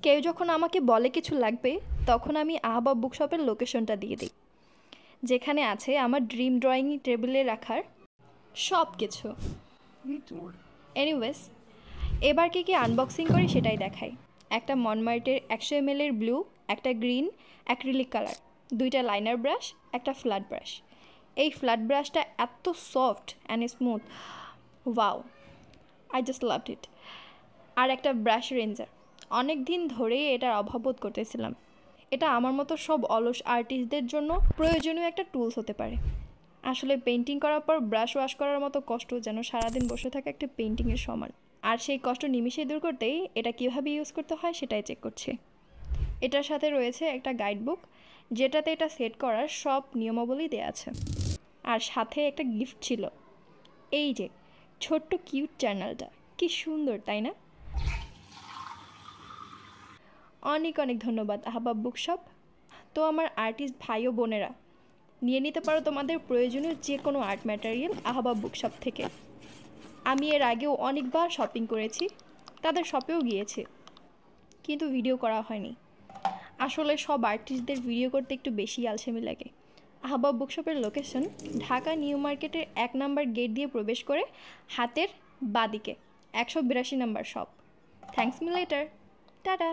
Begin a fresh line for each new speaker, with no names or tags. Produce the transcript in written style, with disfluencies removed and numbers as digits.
কেউ যখন আমাকে বলে কিছু লাগবে তখন আমি আহবাব বুকশপের লোকেশনটা দিয়ে দিই, যেখানে আছে আমার ড্রিম ড্রয়িং টেবিলে রাখার সব কিছু। এনিওয়েজ, এবার কি আনবক্সিং করি সেটাই দেখাই। একটা মনমার্টের 100 ml এর ব্লু, একটা গ্রিন অ্যাক্রিলিক কালার, 2টা লাইনার ব্রাশ, একটা ফ্ল্যাট ব্রাশ। এই ফ্ল্যাট ব্রাশটা এত soft and smooth, wow, I just loved it. আর একটা ব্রাশ রেঞ্জার, অনেক দিন ধরেই এটার অভাব বোধ করতেছিলাম। এটা আমার মতো সব অলস আর্টিস্টদের জন্য প্রয়োজনীয় একটা টুলস হতে পারে। আসলে পেন্টিং করার পর ব্রাশ ওয়াশ করার মতো কষ্ট যেন সারাদিন বসে থাকা একটা পেন্টিংয়ের সমান। আর সেই কষ্ট নিমিষেই দূর করতেই এটা কীভাবে ইউজ করতে হয় সেটাই চেক করছি। এটার সাথে রয়েছে একটা গাইডবুক, যেটাতে এটা সেট করার সব নিয়মাবলী দেওয়া আছে। আর সাথে একটা গিফট ছিল, এই যে ছোট্ট কিউট জার্নালটা। কি সুন্দর, তাই না? অনেক অনেক ধন্যবাদ আহবাব বুকশপ। তো আমার আর্টিস্ট ভাই ও বোনেরা, নিয়ে নিতে পারো তোমাদের প্রয়োজনীয় যে কোনো আর্ট ম্যাটেরিয়াল আহবাব বুকশপ থেকে। আমি এর আগেও অনেকবার শপিং করেছি, তাদের শপেও গিয়েছি, কিন্তু ভিডিও করা হয়নি। আসলে সব আর্টিস্টদের ভিডিও করতে একটু বেশি আলসেমি লাগে। আহবাব বুকশপের লোকেশন ঢাকা নিউ মার্কেটের 1 নম্বর গেট দিয়ে প্রবেশ করে হাতের বাদিকে 182 নম্বর shop. Thanks me later, tata.